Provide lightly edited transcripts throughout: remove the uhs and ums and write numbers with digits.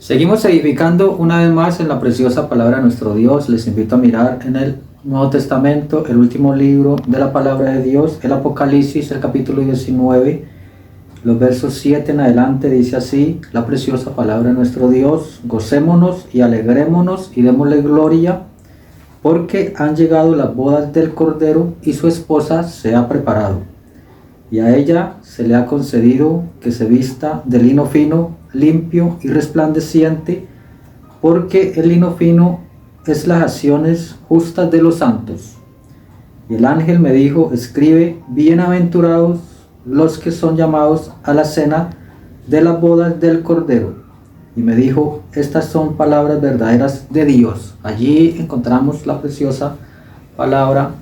Seguimos edificando una vez más en la preciosa palabra de nuestro Dios. Les invito a mirar en el Nuevo Testamento, el último libro de la palabra de Dios, el Apocalipsis, el capítulo 19, los versos 7 en adelante. Dice así la preciosa palabra de nuestro Dios: gocémonos y alegrémonos y démosle gloria, porque han llegado las bodas del Cordero y su esposa se ha preparado. Y a ella se le ha concedido que se vista de lino fino, limpio y resplandeciente, porque el lino fino es las acciones justas de los santos. Y el ángel me dijo: escribe, bienaventurados los que son llamados a la cena de las bodas del Cordero. Y me dijo: estas son palabras verdaderas de Dios. Allí encontramos la preciosa palabra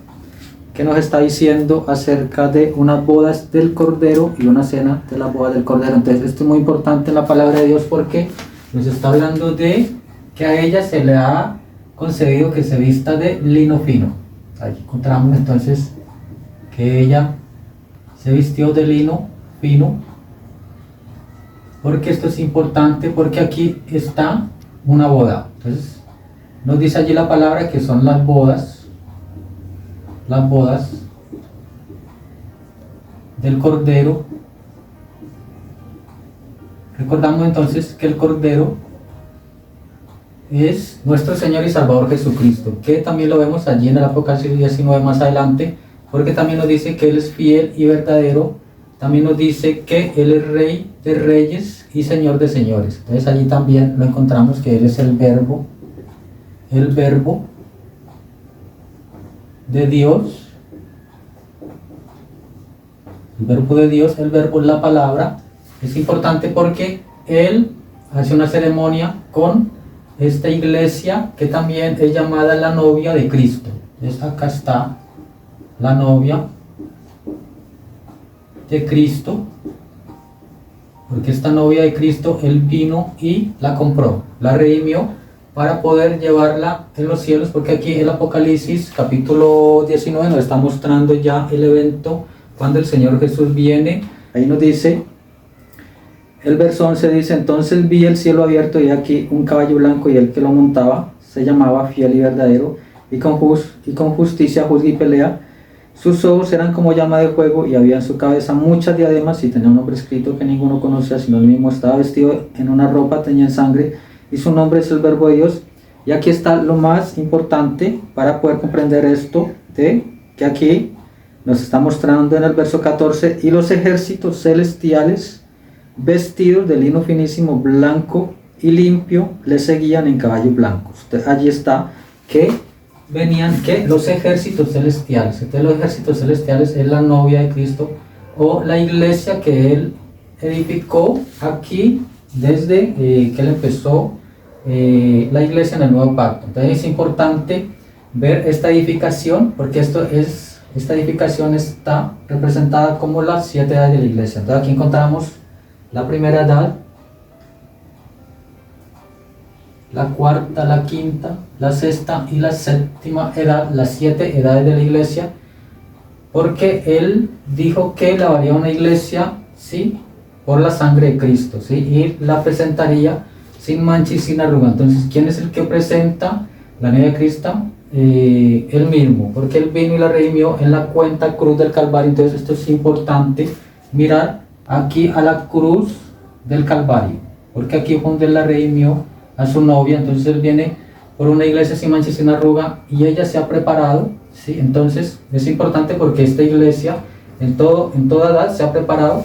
que nos está diciendo acerca de unas bodas del Cordero y una cena de las bodas del Cordero. Entonces esto es muy importante en la palabra de Dios, porque nos está hablando de que a ella se le ha concedido que se vista de lino fino. Ahí encontramos entonces que ella se vistió de lino fino, porque esto es importante, porque aquí está una boda. Entonces nos dice allí la palabra que son las bodas del Cordero. Recordamos entonces que el Cordero es nuestro Señor y Salvador Jesucristo, que también lo vemos allí en el Apocalipsis 19 más adelante, porque también nos dice que Él es fiel y verdadero. También nos dice que Él es Rey de reyes y Señor de señores. Entonces allí también lo encontramos, que Él es el verbo de Dios. El verbo de Dios, el verbo es la palabra. Es importante porque Él hace una ceremonia con esta iglesia, que también es llamada la novia de Cristo. Entonces acá está la novia de Cristo, porque esta novia de Cristo Él vino y la compró, la redimió, para poder llevarla en los cielos, porque aquí el Apocalipsis capítulo 19 nos está mostrando ya el evento cuando el Señor Jesús viene. Ahí nos dice, el verso 11 dice: entonces vi el cielo abierto y aquí un caballo blanco, y el que lo montaba se llamaba Fiel y Verdadero, y con justicia juzga y pelea. Sus ojos eran como llama de fuego, y había en su cabeza muchas diademas, y tenía un nombre escrito que ninguno conocía sino él mismo. Estaba vestido en una ropa teñida en sangre, y su nombre es el Verbo de Dios. Y aquí está lo más importante para poder comprender esto, de que aquí nos está mostrando en el verso 14: y los ejércitos celestiales, vestidos de lino finísimo, blanco y limpio, le seguían en caballos blancos. Entonces, allí está que venían que los ejércitos celestiales. Entonces los ejércitos celestiales es la novia de Cristo, o la iglesia que Él edificó aquí desde que Él empezó la iglesia en el nuevo pacto. Entonces es importante ver esta edificación, porque esta edificación está representada como las 7 edades de la iglesia. Entonces aquí encontramos la primera edad, la cuarta, la quinta, la sexta y la séptima edad, las 7 edades de la iglesia, porque Él dijo que lavaría una iglesia, ¿sí?, por la sangre de Cristo, ¿sí?, y la presentaría sin mancha y sin arruga. Entonces, ¿quién es el que presenta la novia de Cristo? Él mismo, porque Él vino y la redimió en la cuenta cruz del Calvario. Entonces esto es importante mirar aquí a la cruz del Calvario, porque aquí fue donde Él la redimió a su novia. Entonces Él viene por una iglesia sin mancha y sin arruga, y ella se ha preparado, ¿sí? Entonces es importante porque esta iglesia en toda edad se ha preparado,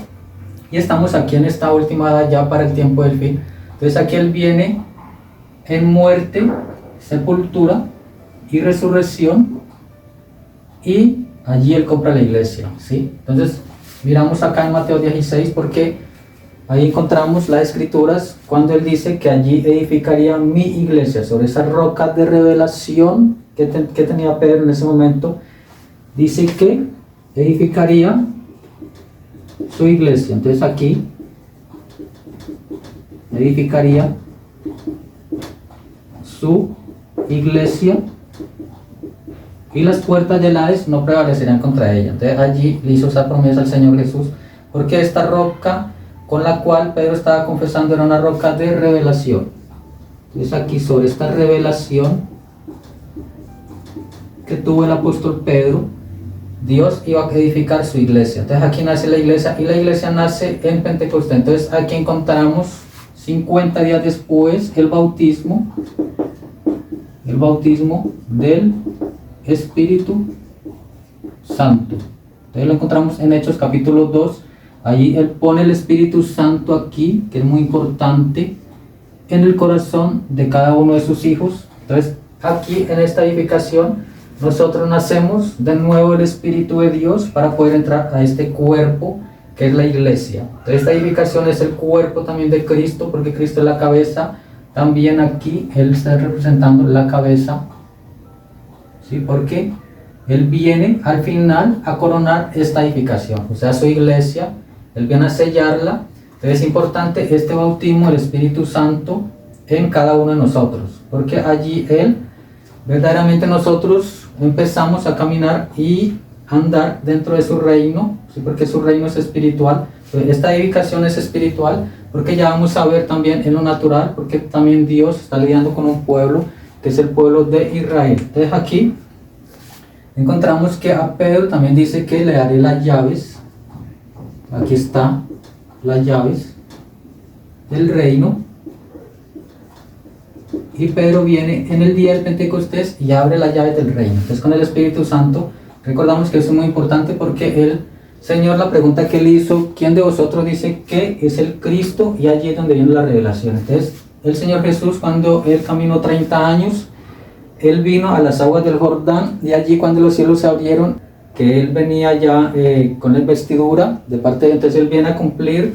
y estamos aquí en esta última edad ya para el tiempo del fin. Entonces aquí Él viene en muerte, sepultura y resurrección, y allí Él compra la iglesia, ¿sí? Entonces miramos acá en Mateo 16, porque ahí encontramos las escrituras cuando Él dice que allí edificaría mi iglesia, sobre esa roca de revelación que tenía Pedro en ese momento. Dice que edificaría su iglesia. Entonces aquí edificaría su iglesia, y las puertas del Hades no prevalecerán contra ella. Entonces allí le hizo esa promesa al Señor Jesús, porque esta roca con la cual Pedro estaba confesando era una roca de revelación. Entonces aquí sobre esta revelación que tuvo el apóstol Pedro, Dios iba a edificar su iglesia. Entonces aquí nace la iglesia y la iglesia nace en Pentecostés. Entonces aquí encontramos 50 días después el bautismo del Espíritu Santo. Entonces lo encontramos en Hechos capítulo 2. Allí él pone el Espíritu Santo aquí, que es muy importante, en el corazón de cada uno de sus hijos. Entonces aquí en esta edificación nosotros nacemos de nuevo el Espíritu de Dios para poder entrar a este cuerpo que es la iglesia. Entonces esta edificación es el cuerpo también de Cristo, porque Cristo es la cabeza. También aquí Él está representando la cabeza, ¿sí? Porque Él viene al final a coronar esta edificación, o sea, su iglesia. Él viene a sellarla. Entonces es importante este bautismo del Espíritu Santo en cada uno de nosotros, porque allí Él, verdaderamente nosotros empezamos a caminar y andar dentro de su reino, ¿sí? Porque su reino es espiritual. Esta edificación es espiritual, porque ya vamos a ver también en lo natural, porque también Dios está lidiando con un pueblo, que es el pueblo de Israel. Entonces aquí encontramos que a Pedro también dice que le daré las llaves. Aquí está, las llaves del reino. Y Pedro viene en el día del Pentecostés y abre las llaves del reino. Entonces con el Espíritu Santo, recordamos que eso es muy importante, porque el Señor, la pregunta que él hizo, ¿quién de vosotros dice que es el Cristo? Y allí es donde viene la revelación. Entonces el Señor Jesús, cuando él caminó 30 años, él vino a las aguas del Jordán, y allí cuando los cielos se abrieron, que él venía ya con la vestidura de parte de Dios. Entonces él viene a cumplir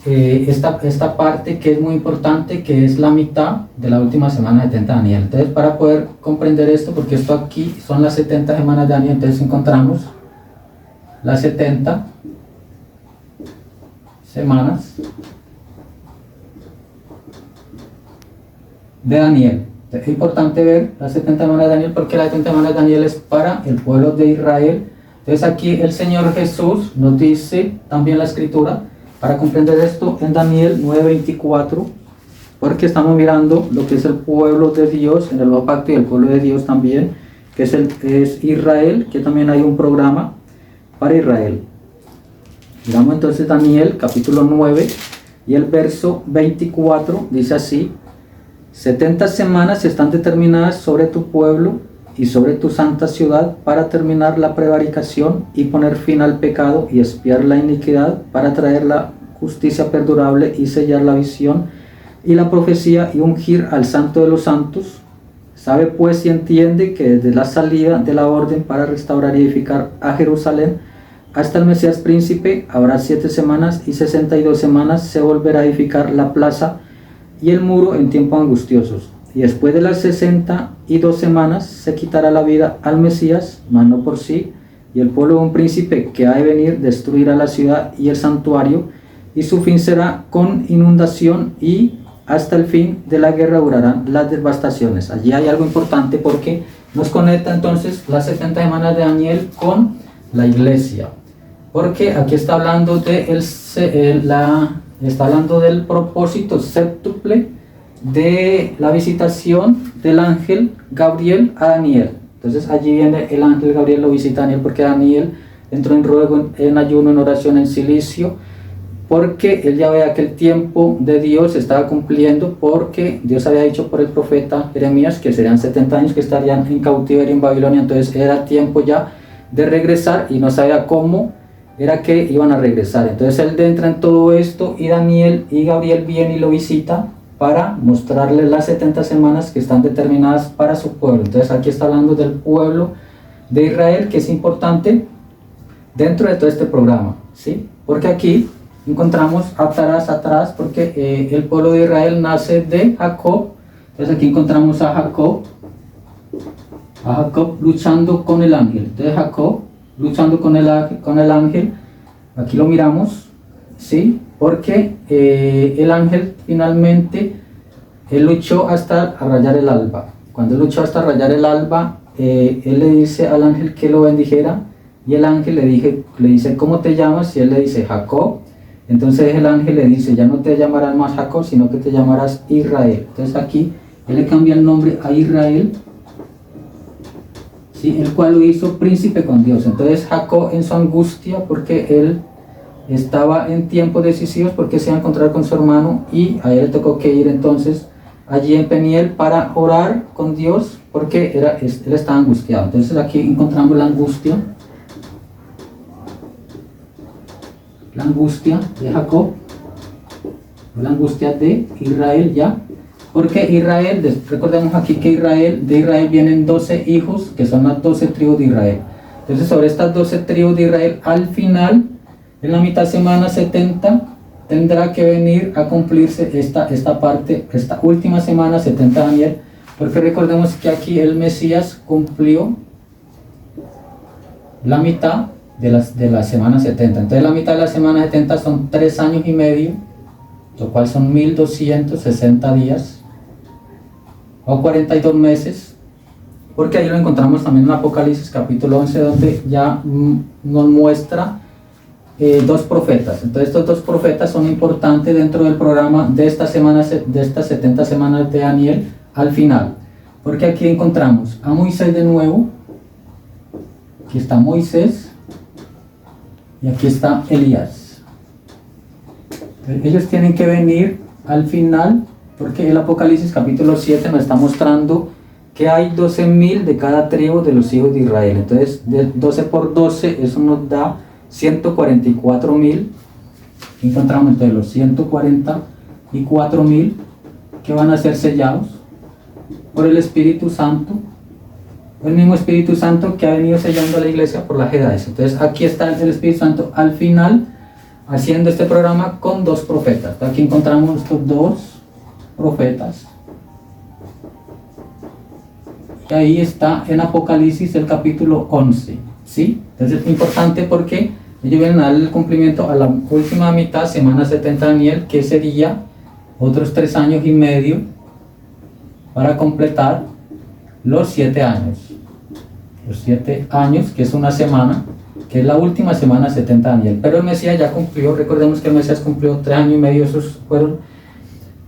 esta parte que es muy importante, que es la mitad de la última semana de 70 de Daniel. Entonces, para poder comprender esto, porque esto aquí son las 70 semanas de Daniel, entonces encontramos las 70 semanas de Daniel. Entonces, es importante ver las 70 semanas de Daniel, porque las 70 semanas de Daniel es para el pueblo de Israel. Entonces aquí el Señor Jesús nos dice también la escritura, para comprender esto, en Daniel 9:24, porque estamos mirando lo que es el pueblo de Dios en el nuevo pacto, y el pueblo de Dios también, que es Israel, que también hay un programa para Israel. Miramos entonces Daniel capítulo 9 y el verso 24, dice así: 70 semanas están determinadas sobre tu pueblo y sobre tu santa ciudad, para terminar la prevaricación y poner fin al pecado y expiar la iniquidad, para traer la justicia perdurable y sellar la visión y la profecía y ungir al santo de los santos. Sabe pues y entiende que desde la salida de la orden para restaurar y edificar a Jerusalén hasta el Mesías príncipe habrá 7 semanas, y 62 semanas se volverá a edificar la plaza y el muro en tiempos angustiosos. Y después de las 62 semanas se quitará la vida al Mesías, mas no por sí, y el pueblo de un príncipe que ha de venir destruirá la ciudad y el santuario, y su fin será con inundación, y hasta el fin de la guerra durarán las devastaciones. Allí hay algo importante, porque nos conecta entonces las 70 semanas de Daniel con la iglesia, porque aquí está hablando está hablando del propósito séptuple de la visitación del ángel Gabriel a Daniel. Entonces allí viene el ángel Gabriel, lo visita a Daniel, porque Daniel entró en ruego, en ayuno, en oración, en silicio, porque él ya veía que el tiempo de Dios estaba cumpliendo, porque Dios había dicho por el profeta Jeremías que serían 70 años que estarían en cautiverio en Babilonia. Entonces era tiempo ya de regresar, y no sabía cómo era que iban a regresar. Entonces él entra en todo esto, y Daniel y Gabriel vienen y lo visitan para mostrarle las 70 semanas que están determinadas para su pueblo. Entonces aquí está hablando del pueblo de Israel, que es importante dentro de todo este programa, ¿sí? Porque aquí encontramos atrás, porque el pueblo de Israel nace de Jacob. Entonces aquí encontramos a Jacob luchando con el ángel. Entonces Jacob luchando con el ángel, aquí lo miramos, ¿sí? Porque el ángel finalmente él luchó hasta rayar el alba. Cuando él luchó hasta rayar el alba, él le dice al ángel que lo bendijera, y el ángel le dice ¿cómo te llamas? Y él le dice Jacob. Entonces el ángel le dice, ya no te llamarás más Jacob, sino que te llamarás Israel. Entonces aquí él le cambia el nombre a Israel, ¿sí? El cual lo hizo príncipe con Dios. Entonces Jacob, en su angustia, porque él estaba en tiempos decisivos, porque se iba a encontrar con su hermano, y a él le tocó que ir entonces allí en Peniel para orar con Dios, porque él estaba angustiado. Entonces aquí encontramos la angustia de Jacob, la angustia de Israel, ya, porque Israel, recordemos aquí que de Israel vienen 12 hijos, que son las 12 tribus de Israel. Entonces sobre estas 12 tribus de Israel, al final, en la mitad semana 70, tendrá que venir a cumplirse esta parte, esta última semana 70 de Daniel, porque recordemos que aquí el Mesías cumplió la mitad de la semana 70. Entonces la mitad de la semana 70 son 3 años y medio, lo cual son 1260 días o 42 meses, porque ahí lo encontramos también en Apocalipsis capítulo 11, donde ya nos muestra dos profetas. Entonces estos dos profetas son importantes dentro del programa de estas 70 semanas de Daniel al final, porque aquí encontramos a Moisés de nuevo. Aquí está Moisés y aquí está Elías. Ellos tienen que venir al final, porque el Apocalipsis capítulo 7 nos está mostrando que hay 12.000 de cada tribu de los hijos de Israel. Entonces, de 12 por 12, eso nos da 144.000. Encontramos entre los 144.000 que van a ser sellados por el Espíritu Santo, el mismo Espíritu Santo que ha venido sellando a la iglesia por las edades. Entonces aquí está el Espíritu Santo al final haciendo este programa con dos profetas. Aquí encontramos estos dos profetas, y ahí está en Apocalipsis el capítulo 11, ¿sí? Entonces es importante porque ellos vienen a dar el cumplimiento a la última mitad, semana 70 de Daniel, que sería otros 3 años y medio para completar los 7 años. Los 7 años, que es una semana, que es la última semana 70 de Daniel. Pero el Mesías ya cumplió, recordemos que el Mesías cumplió 3 años y medio, esos fueron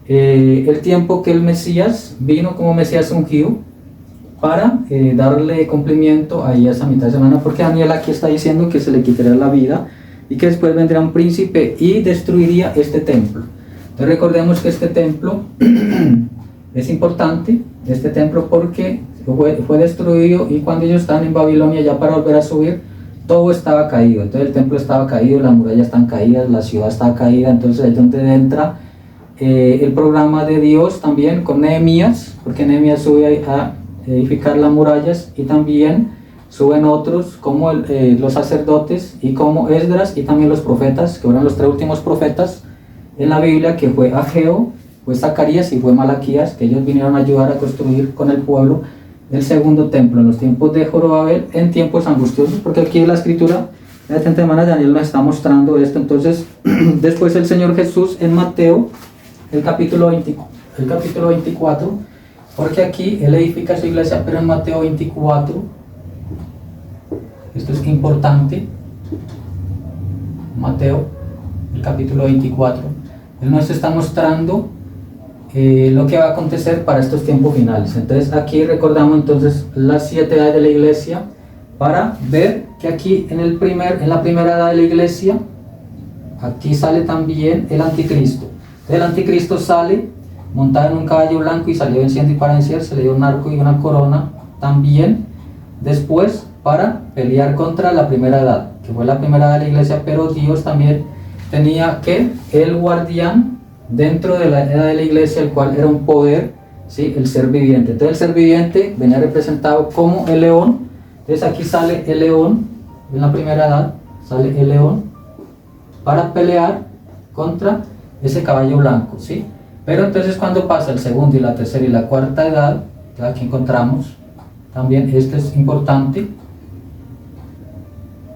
el tiempo que el Mesías vino como Mesías ungido para darle cumplimiento a esa mitad de semana, porque Daniel aquí está diciendo que se le quitaría la vida y que después vendría un príncipe y destruiría este templo. Entonces recordemos que este templo es importante, este templo, porque fue destruido, y cuando ellos están en Babilonia ya para volver a subir, todo estaba caído. Entonces el templo estaba caído, las murallas están caídas, la ciudad está caída. Entonces ahí es donde entra el programa de Dios también con Nehemías, porque Nehemías sube a edificar las murallas, y también suben otros como los sacerdotes y como Esdras, y también los profetas, que fueron los 3 últimos profetas en la Biblia, que fue Ageo, fue Zacarías y fue Malaquías, que ellos vinieron a ayudar a construir con el pueblo el segundo templo en los tiempos de Zorobabel, en tiempos angustiosos, porque aquí en la escritura de la semana de Daniel nos está mostrando esto. Entonces después el Señor Jesús en Mateo el capítulo 24, porque aquí él edifica su iglesia, pero en Mateo 24, esto es importante, Mateo, el capítulo 24, él nos está mostrando lo que va a acontecer para estos tiempos finales. Entonces aquí recordamos entonces las 7 edades de la iglesia, para ver que aquí en la primera edad de la iglesia, aquí sale también el anticristo. Entonces el anticristo sale montado en un caballo blanco y salió venciendo y para vencer, se le dio un arco y una corona también después para pelear contra la primera edad, que fue la primera edad de la iglesia. Pero Dios también tenía que el guardián dentro de la edad de la iglesia, el cual era un poder, ¿sí? El ser viviente. Entonces el ser viviente venía representado como el león. Entonces aquí sale el león, en la primera edad sale el león para pelear contra ese caballo blanco, ¿sí? Pero entonces cuando pasa el segundo y la tercera y la cuarta edad, ya aquí encontramos también, esto es importante,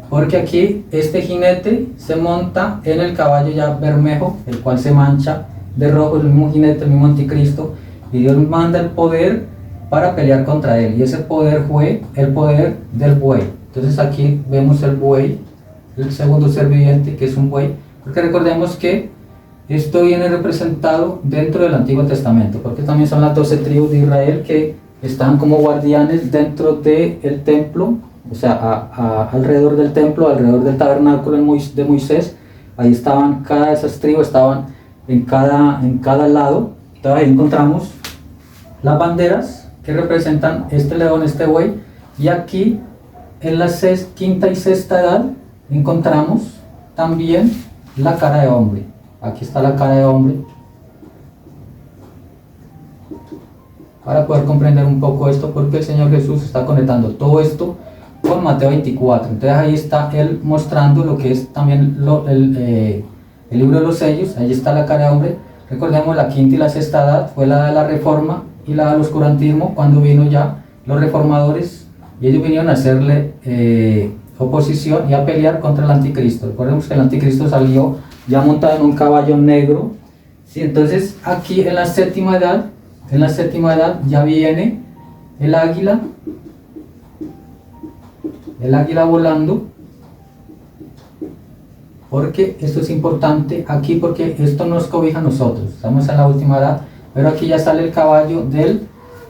porque aquí este jinete se monta en el caballo ya bermejo, el cual se mancha de rojo, el mismo jinete, el mismo anticristo, y Dios manda el poder para pelear contra él, y ese poder fue el poder del buey. Entonces aquí vemos el buey, el segundo ser viviente, que es un buey, porque recordemos que esto viene representado dentro del Antiguo Testamento, porque también son las 12 tribus de Israel que están como guardianes dentro del templo, o sea, alrededor del templo, alrededor del tabernáculo de Moisés. Ahí estaban, cada de esas tribus estaban en cada lado. Entonces ahí encontramos las banderas que representan este león, este buey, y aquí en la quinta y sexta edad encontramos también la cara de hombre. Aquí está la cara de hombre, para poder comprender un poco esto, porque el Señor Jesús está conectando todo esto con Mateo 24. Entonces ahí está él mostrando lo que es también el libro de los sellos. Ahí está la cara de hombre. Recordemos, la quinta y la sexta edad fue la de la reforma y la del oscurantismo, cuando vino ya los reformadores, y ellos vinieron a hacerle oposición y a pelear contra el anticristo. Recordemos que el anticristo salió ya montado en un caballo negro, ¿sí? Entonces aquí en la séptima edad ya viene el águila volando, porque esto es importante aquí, porque esto nos cobija a nosotros. Estamos en la última edad, pero aquí ya sale el caballo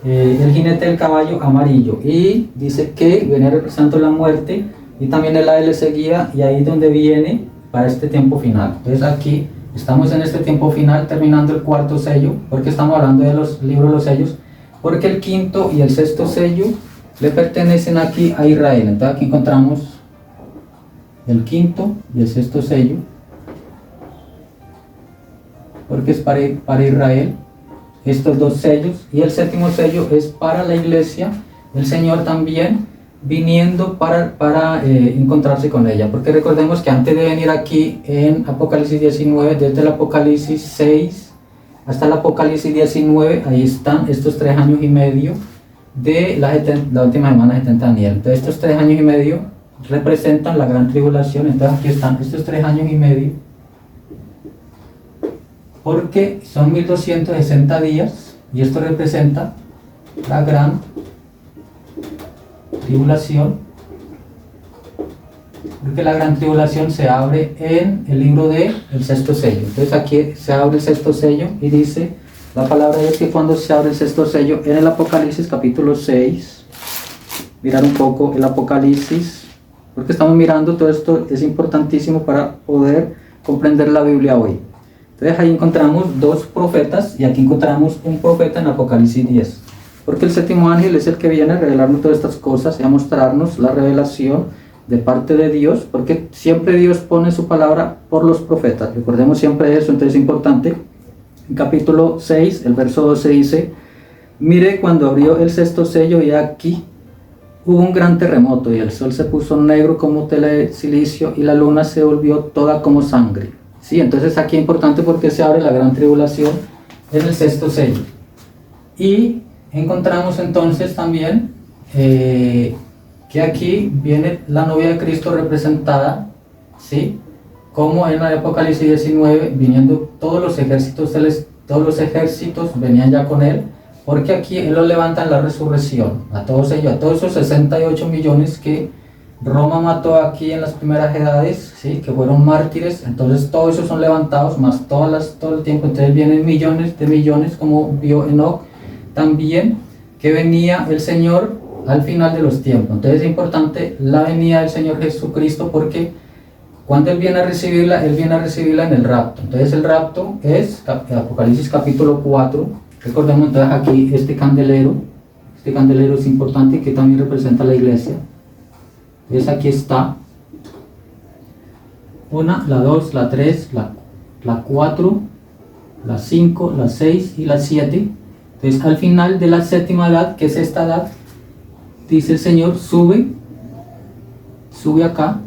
el jinete del caballo amarillo, y dice que viene representando la muerte, y también el ave le seguía, y ahí es donde viene para este tiempo final. Entonces aquí estamos en este tiempo final, terminando el cuarto sello, porque estamos hablando de los libros de los sellos, porque el quinto y el sexto sello le pertenecen aquí a Israel. Entonces aquí encontramos el quinto y el sexto sello, porque es para Israel estos dos sellos, y el séptimo sello es para la iglesia, el Señor también viniendo para encontrarse con ella, porque recordemos que antes de venir aquí en Apocalipsis 19, desde el Apocalipsis 6 hasta el Apocalipsis 19, ahí están estos 3 años y medio de la última semana de Daniel. Entonces estos 3 años y medio representan la gran tribulación. Entonces aquí están estos 3 años y medio, porque son 1260 días, y esto representa la gran tribulación, porque la gran tribulación se abre en el libro del sexto sello. Entonces aquí se abre el sexto sello, y dice la palabra de Dios que cuando se abre el sexto sello en el Apocalipsis capítulo 6, mirar un poco el Apocalipsis, porque estamos mirando todo esto, es importantísimo para poder comprender la Biblia hoy. Entonces ahí encontramos 2 profetas, y aquí encontramos un profeta en Apocalipsis 10, porque el séptimo ángel es el que viene a revelarnos todas estas cosas y a mostrarnos la revelación de parte de Dios, porque siempre Dios pone su palabra por los profetas. Recordemos siempre eso. Entonces es importante. En capítulo 6, el verso 12 dice: mire, cuando abrió el sexto sello, y aquí hubo un gran terremoto, y el sol se puso negro como tela de silicio, y la luna se volvió toda como sangre. Sí, entonces aquí es importante, porque se abre la gran tribulación en el sexto sello. Y encontramos entonces también que aquí viene la novia de Cristo representada, ¿sí? Como en el Apocalipsis 19, viniendo todos los ejércitos venían ya con él, porque aquí él los levanta en la resurrección, a todos ellos, a todos esos 68 millones que Roma mató aquí en las primeras edades, ¿sí? Que fueron mártires. Entonces todos esos son levantados, más todo el tiempo. Entonces vienen millones de millones, como vio Enoch también, que venía el Señor al final de los tiempos. Entonces es importante la venida del Señor Jesucristo, porque cuando Él viene a recibirla en el rapto. Entonces el rapto es Apocalipsis capítulo 4. Recordemos entonces aquí este candelero es importante, que también representa la iglesia. Entonces aquí está una, la 2, la 3, la 4, la 5, la 6 y la 7. Entonces al final de la séptima edad, que es esta edad, dice el Señor, sube acá.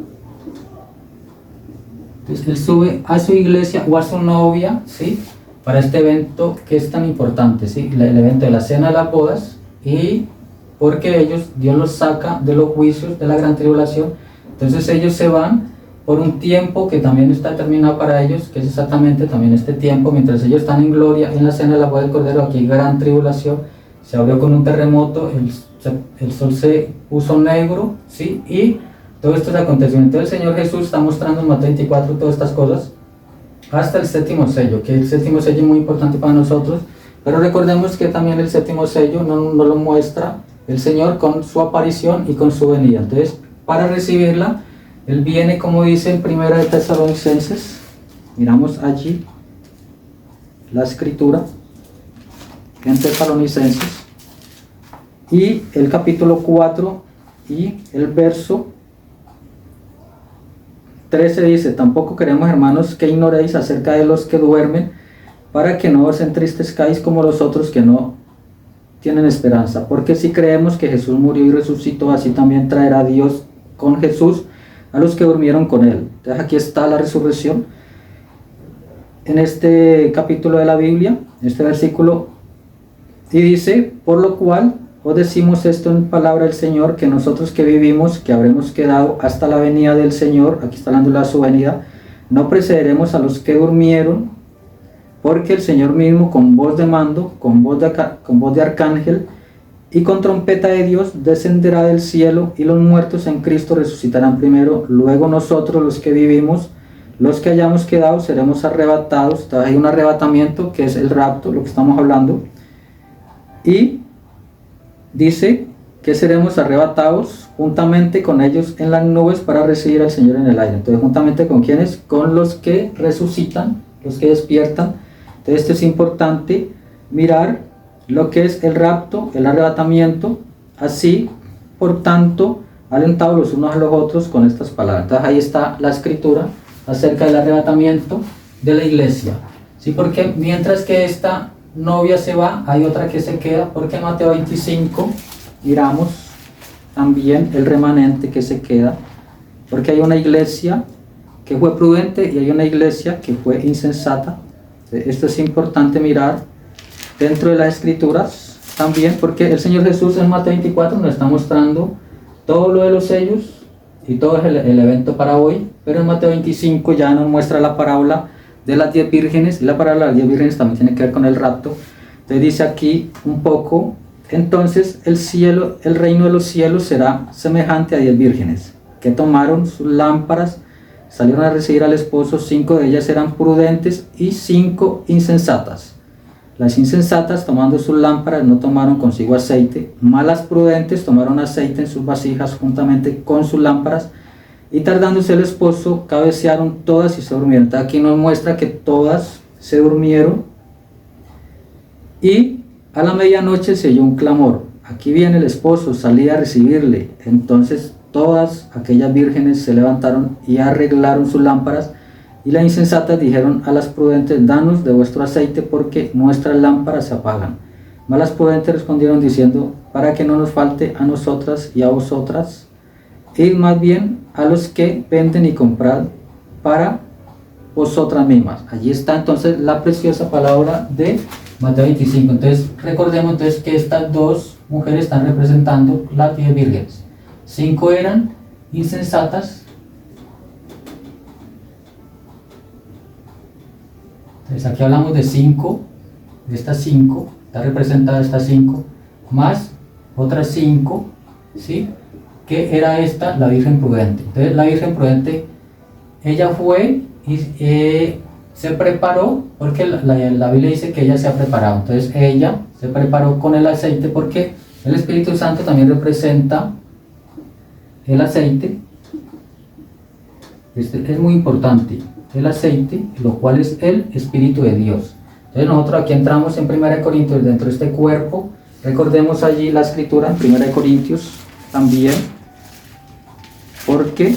Entonces Él sube a su iglesia o a su novia, ¿sí? Para este evento que es tan importante, ¿sí? El evento de la cena de las bodas, y porque Dios los saca de los juicios de la gran tribulación. Entonces ellos se van por un tiempo que también está determinado para ellos, que es exactamente también este tiempo, mientras ellos están en gloria en la cena de la boda del Cordero. Aquí hay gran tribulación, se abrió con un terremoto, el sol se puso negro, ¿sí? Y todo esto es acontecimiento. El Señor Jesús está mostrando en Mateo 24 todas estas cosas, hasta el séptimo sello, que el séptimo sello es muy importante para nosotros, pero recordemos que también el séptimo sello no lo muestra el Señor con su aparición y con su venida. Entonces, para recibirla, Él viene, como dice en Primera de Tesalonicenses, miramos allí la escritura, en Tesalonicenses, y el capítulo 4 y el verso 13 dice: tampoco queremos, hermanos, que ignoréis acerca de los que duermen, para que no os entristezcáis como los otros que no tienen esperanza. Porque si creemos que Jesús murió y resucitó, así también traerá Dios con Jesús a los que durmieron con él. Entonces aquí está la resurrección. En este capítulo de la Biblia, este versículo, y dice: por lo cual os decimos esto en palabra del Señor, que nosotros que vivimos, que habremos quedado hasta la venida del Señor, aquí está hablando de su venida, no precederemos a los que durmieron, porque el Señor mismo, con voz de mando, con voz de arcángel y con trompeta de Dios, descenderá del cielo, y los muertos en Cristo resucitarán primero. Luego nosotros, los que vivimos, los que hayamos quedado, seremos arrebatados. Entonces hay un arrebatamiento que es el rapto, lo que estamos hablando, y dice que seremos arrebatados juntamente con ellos en las nubes para recibir al Señor en el aire. Entonces, juntamente con quienes, con los que resucitan, los que despiertan. Entonces, esto es importante mirar lo que es el rapto, el arrebatamiento, así, por tanto, alentados los unos a los otros con estas palabras. Entonces, ahí está la escritura acerca del arrebatamiento de la iglesia. Sí, porque mientras que esta novia se va, hay otra que se queda, porque en Mateo 25 miramos también el remanente que se queda, porque hay una iglesia que fue prudente y hay una iglesia que fue insensata. Esto es importante mirar dentro de las escrituras también, porque el Señor Jesús en Mateo 24 nos está mostrando todo lo de los sellos y todo el evento para hoy, pero en Mateo 25 ya nos muestra la parábola de las 10 vírgenes, y la parábola de las 10 vírgenes también tiene que ver con el rapto. Entonces dice aquí un poco: entonces el reino de los cielos será semejante a 10 vírgenes, que tomaron sus lámparas, salieron a recibir al esposo. 5 de ellas eran prudentes y 5 insensatas. Las insensatas, tomando sus lámparas, no tomaron consigo aceite, mas las prudentes tomaron aceite en sus vasijas juntamente con sus lámparas, y tardándose el esposo, cabecearon todas y se durmieron. Entonces aquí nos muestra que todas se durmieron, y a la medianoche se oyó un clamor: aquí viene el esposo, salí a recibirle. Entonces todas aquellas vírgenes se levantaron y arreglaron sus lámparas. Y las insensatas dijeron a las prudentes: danos de vuestro aceite, porque nuestras lámparas se apagan. Mas las prudentes respondieron diciendo: para que no nos falte a nosotras y a vosotras, id más bien a los que venden y comprad para vosotras mismas. Allí está entonces la preciosa palabra de Mateo 25. Entonces recordemos entonces que estas dos mujeres están representando las 10 vírgenes. 5 eran insensatas. Entonces aquí hablamos de 5, de estas 5, está representada estas 5, más otras 5, ¿sí? Que era esta, la Virgen Prudente. Entonces la Virgen Prudente, ella fue y se preparó, porque la Biblia dice que ella se ha preparado. Entonces ella se preparó con el aceite, porque el Espíritu Santo también representa el aceite. Este es muy importante, el aceite, lo cual es el Espíritu de Dios. Entonces nosotros aquí entramos en 1 Corintios, dentro de este cuerpo. Recordemos allí la escritura en 1 Corintios también, porque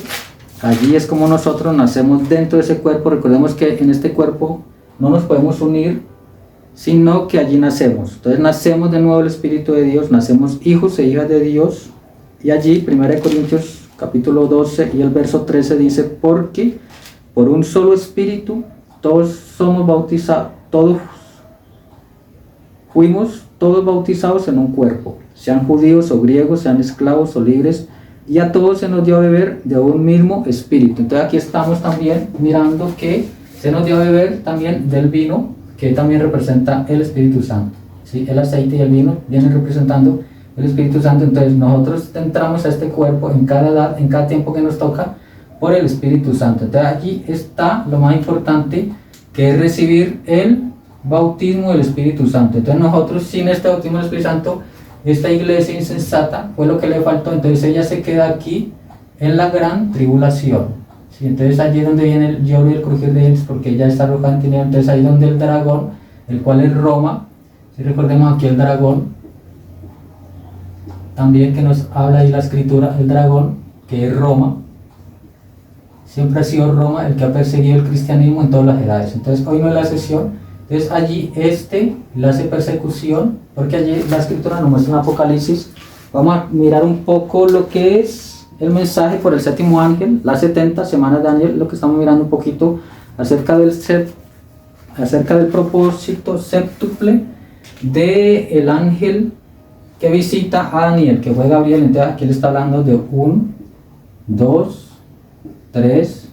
allí es como nosotros nacemos dentro de ese cuerpo. Recordemos que en este cuerpo no nos podemos unir, sino que allí nacemos. Entonces nacemos de nuevo el Espíritu de Dios, nacemos hijos e hijas de Dios. Y allí 1 Corintios capítulo 12 y el verso 13 dice: porque por un solo Espíritu todos somos bautizados, fuimos todos bautizados en un cuerpo, sean judíos o griegos, sean esclavos o libres, y a todos se nos dio a beber de un mismo Espíritu. Entonces aquí estamos también mirando que se nos dio a beber también del vino, que también representa el Espíritu Santo, ¿sí? El aceite y el vino vienen representando el Espíritu Santo. Entonces nosotros entramos a este cuerpo en cada edad, en cada tiempo que nos toca, por el Espíritu Santo. Entonces aquí está lo más importante, que es recibir el bautismo del Espíritu Santo. Entonces nosotros sin este bautismo del Espíritu Santo, esta iglesia insensata fue lo que le faltó. Entonces ella se queda aquí en la gran tribulación. ¿Sí? Entonces allí es donde viene el lloro y el crujir de dientes, porque ella está arrojada en tinieblas. Entonces ahí donde el dragón, el cual es Roma, si recordemos aquí el dragón, también que nos habla ahí la escritura, el dragón, que es Roma, siempre ha sido Roma el que ha perseguido el cristianismo en todas las edades. Entonces hoy no es la sesión. Entonces allí le hace persecución, porque allí la escritura nos muestra un Apocalipsis. Vamos a mirar un poco lo que es el mensaje por el séptimo ángel, las 70 semanas de Daniel, lo que estamos mirando un poquito acerca del propósito séptuple del ángel que visita a Daniel, que fue Gabriel. Entonces aquí le está hablando de 1, 2, 3,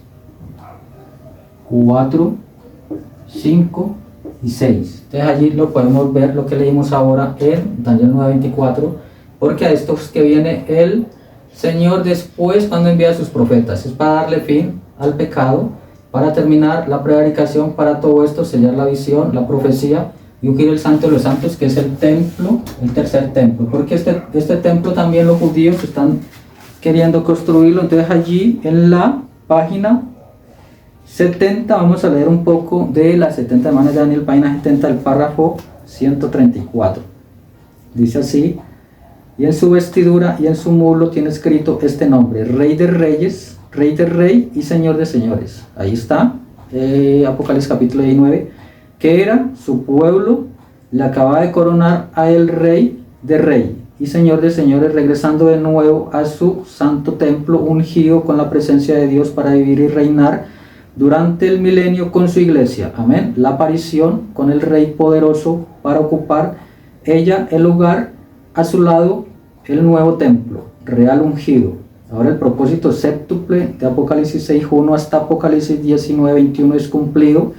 4, 5 y 6. Entonces allí lo podemos ver, lo que leímos ahora en Daniel 9:24, porque a estos que viene el Señor después cuando envía a sus profetas, es para darle fin al pecado, para terminar la prevaricación, para todo esto, sellar la visión, la profecía y ungir el santo de los santos, que es el templo, el tercer templo, porque este templo también los judíos están queriendo construirlo. Entonces allí en la página 70 vamos a leer un poco de las 70 semanas de Daniel, página 70, el párrafo 134. Dice así: y en su vestidura y en su muslo tiene escrito este nombre: Rey de Reyes, Rey de Rey y Señor de Señores. Ahí está, Apocalipsis capítulo 19, que era su pueblo, le acaba de coronar a el Rey de Rey y Señor de Señores, regresando de nuevo a su santo templo, ungido con la presencia de Dios para vivir y reinar durante el milenio con su iglesia. Amén. La aparición con el Rey poderoso para ocupar ella el lugar, a su lado el nuevo templo real ungido. Ahora el propósito séptuple de Apocalipsis 6:1 hasta Apocalipsis 19:21 es cumplido.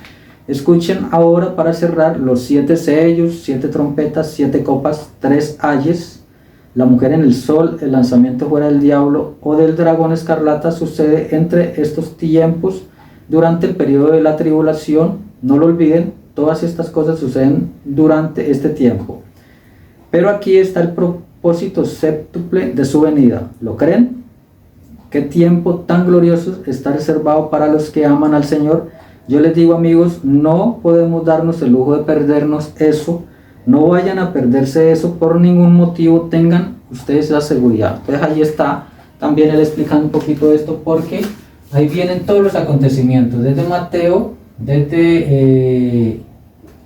Escuchen ahora, para cerrar, los 7 sellos, 7 trompetas, 7 copas, 3 ayes, la mujer en el sol, el lanzamiento fuera del diablo o del dragón escarlata sucede entre estos tiempos durante el periodo de la tribulación. No lo olviden, todas estas cosas suceden durante este tiempo. Pero aquí está el propósito séptuple de su venida. ¿Lo creen? ¿Qué tiempo tan glorioso está reservado para los que aman al Señor? Yo les digo, amigos, no podemos darnos el lujo de perdernos eso. No vayan a perderse eso por ningún motivo. Tengan ustedes la seguridad. Entonces ahí está también él explicando un poquito de esto, porque ahí vienen todos los acontecimientos. Desde Mateo, desde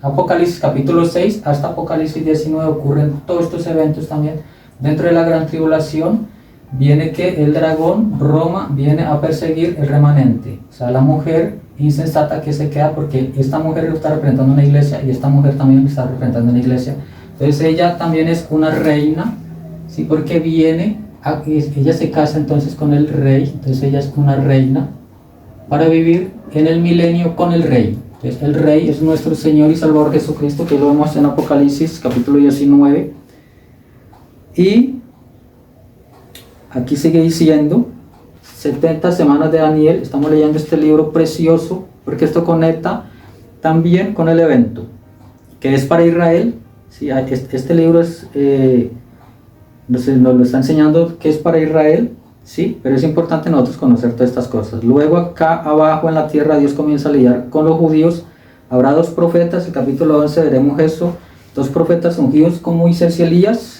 Apocalipsis capítulo 6 hasta Apocalipsis 19 ocurren todos estos eventos también. Dentro de la gran tribulación viene que el dragón, Roma, viene a perseguir el remanente. O sea, la mujer insensata que se queda, porque esta mujer está representando una iglesia y esta mujer también está representando una iglesia. Entonces ella también es una reina, ¿sí? Porque ella se casa entonces con el rey, entonces ella es una reina para vivir en el milenio con el rey. Entonces el rey es nuestro Señor y Salvador Jesucristo, que lo vemos en Apocalipsis capítulo 19. Y aquí sigue diciendo 70 semanas de Daniel. Estamos leyendo este libro precioso porque esto conecta también con el evento que es para Israel. Sí, este libro nos lo está enseñando que es para Israel, sí, pero es importante nosotros conocer todas estas cosas. Luego acá abajo en la tierra Dios comienza a lidiar con los judíos. Habrá 2 profetas, el capítulo 11 veremos eso, 2 profetas ungidos como Moisés y Elías,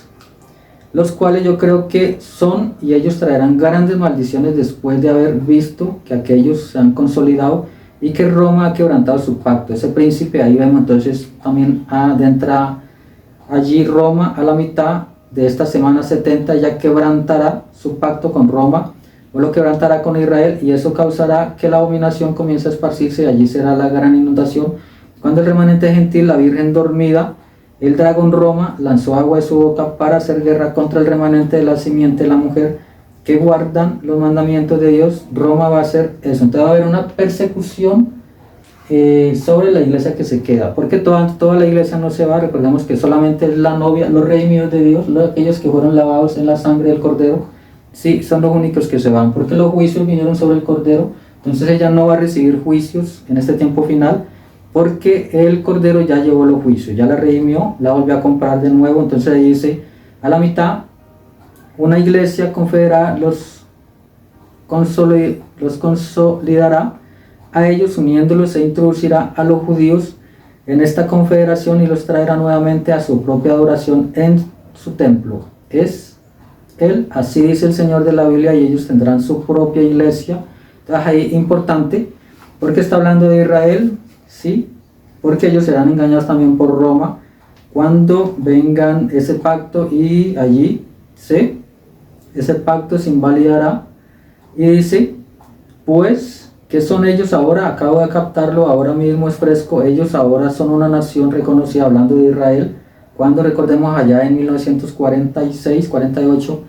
los cuales yo creo que son, y ellos traerán grandes maldiciones después de haber visto que aquellos se han consolidado y que Roma ha quebrantado su pacto. Ese príncipe, ahí vemos entonces también adentra allí Roma a la mitad de esta semana 70, ya quebrantará su pacto con Roma, o lo quebrantará con Israel, y eso causará que la abominación comience a esparcirse, y allí será la gran inundación. Cuando el remanente gentil, la virgen dormida, el dragón Roma, lanzó agua de su boca para hacer guerra contra el remanente de la simiente de la mujer, que guardan los mandamientos de Dios. Roma va a hacer eso. Entonces va a haber una persecución sobre la iglesia que se queda, porque toda la iglesia no se va. Recordemos que solamente es la novia, los redimidos de Dios, aquellos que fueron lavados en la sangre del Cordero, sí, son los únicos que se van, porque los juicios vinieron sobre el Cordero. Entonces ella no va a recibir juicios en este tiempo final. porque el Cordero ya llevó los juicios, ya la redimió, la volvió a comprar de nuevo. Entonces ahí dice, a la mitad, una iglesia confederada los consolidará a ellos, uniéndolos, e introducirá a los judíos en esta confederación y los traerá nuevamente a su propia adoración en su templo. Es Él, así dice el Señor de la Biblia, y ellos tendrán su propia iglesia. Entonces ahí importante, porque está hablando de Israel, ¿sí? Porque ellos serán engañados también por Roma cuando vengan ese pacto, y allí, ¿sí?, ese pacto se invalidará. Y dice, pues, ¿qué son ellos ahora? Acabo de captarlo, ahora mismo es fresco. Ellos ahora son una nación reconocida, hablando de Israel, cuando recordemos allá en 1946, 48,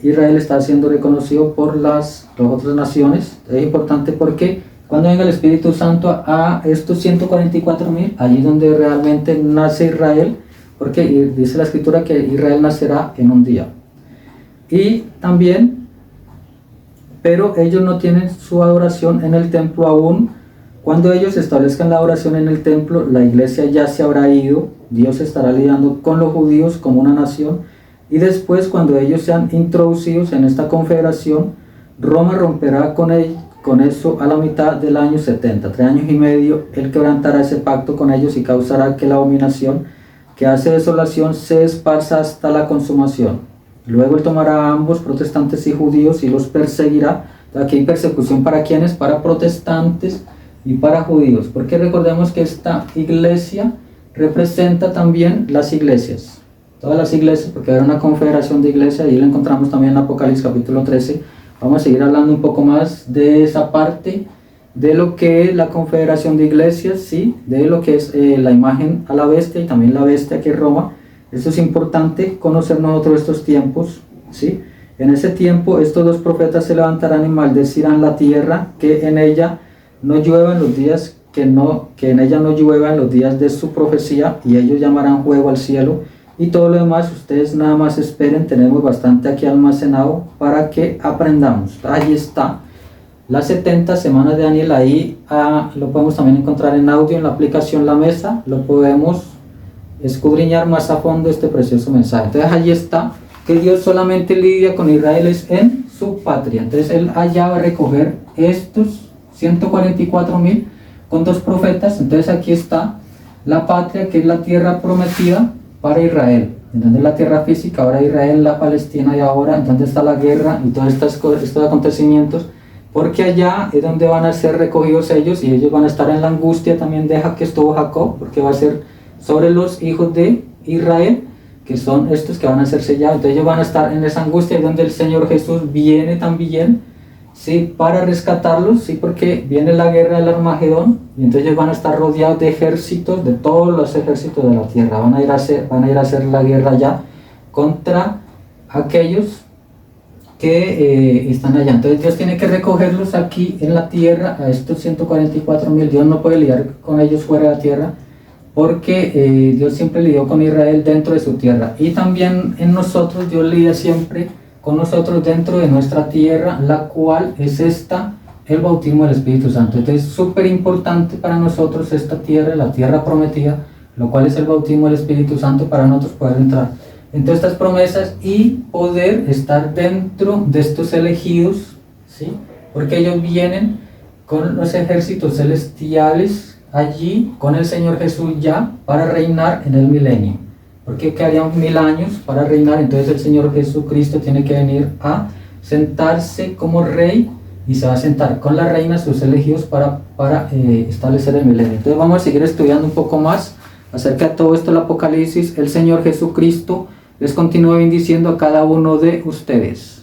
Israel está siendo reconocido por las otras naciones. Es importante porque cuando venga el Espíritu Santo a estos 144.000, allí donde realmente nace Israel, porque dice la Escritura que Israel nacerá en un día. Y también, pero ellos no tienen su adoración en el templo aún. Cuando ellos establezcan la adoración en el templo, la iglesia ya se habrá ido. Dios estará lidiando con los judíos como una nación. Y después, cuando ellos sean introducidos en esta confederación, Roma romperá con eso a la mitad del año 70, 3 años y medio. Él quebrantará ese pacto con ellos y causará que la abominación que hace desolación se esparza hasta la consumación. Luego él tomará a ambos, protestantes y judíos, y los perseguirá. Aquí hay persecución para quienes, para protestantes y para judíos, porque recordemos que esta iglesia representa también las iglesias, todas las iglesias, porque era una confederación de iglesias, y lo encontramos también en Apocalipsis capítulo 13. Vamos a seguir hablando un poco más de esa parte, de lo que es la confederación de iglesias, ¿sí?, de lo que es la imagen a la bestia, y también la bestia que es Roma. Eso es importante conocer nosotros estos tiempos, ¿sí? En ese tiempo estos dos profetas se levantarán y maldecirán la tierra, que en ella no llueva en los días que en ella no llueva en los días de su profecía, y ellos llamarán fuego al cielo. Y todo lo demás ustedes nada más esperen, tenemos bastante aquí almacenado para que aprendamos. Ahí está, las 70 semanas de Daniel. Ahí lo podemos también encontrar en audio en la aplicación La Mesa, lo podemos escudriñar más a fondo este precioso mensaje. Entonces allí está, que Dios solamente lidia con Israel es en su patria. Entonces él allá va a recoger estos 144.000 con dos profetas. Entonces aquí está la patria, que es la tierra prometida para Israel. Entonces la tierra física, ahora Israel, la Palestina, y ahora entonces está la guerra y todos estos acontecimientos, porque allá es donde van a ser recogidos ellos, y ellos van a estar en la angustia también de que estuvo Jacob, porque va a ser sobre los hijos de Israel, que son estos que van a ser sellados. Entonces ellos van a estar en esa angustia, donde el Señor Jesús viene también, ¿sí?, para rescatarlos, ¿sí?, porque viene la guerra del Armagedón, y entonces ellos van a estar rodeados de ejércitos, de todos los ejércitos de la tierra. Van a ir a hacer la guerra ya contra aquellos que están allá. Entonces Dios tiene que recogerlos aquí en la tierra, a estos 144.000. Dios no puede lidiar con ellos fuera de la tierra, porque Dios siempre lidió con Israel dentro de su tierra. Y también en nosotros, Dios lidia siempre con nosotros dentro de nuestra tierra, la cual es el bautismo del Espíritu Santo. Entonces es súper importante para nosotros esta tierra, la tierra prometida, lo cual es el bautismo del Espíritu Santo, para nosotros poder entrar en todas estas promesas y poder estar dentro de estos elegidos, ¿sí?, porque ellos vienen con los ejércitos celestiales allí con el Señor Jesús ya para reinar en el milenio, porque quedarían 1000 años para reinar. Entonces el Señor Jesucristo tiene que venir a sentarse como rey, y se va a sentar con la reina, sus elegidos, para establecer el milenio. Entonces vamos a seguir estudiando un poco más acerca de todo esto, el Apocalipsis. El Señor Jesucristo les continúa bendiciendo a cada uno de ustedes.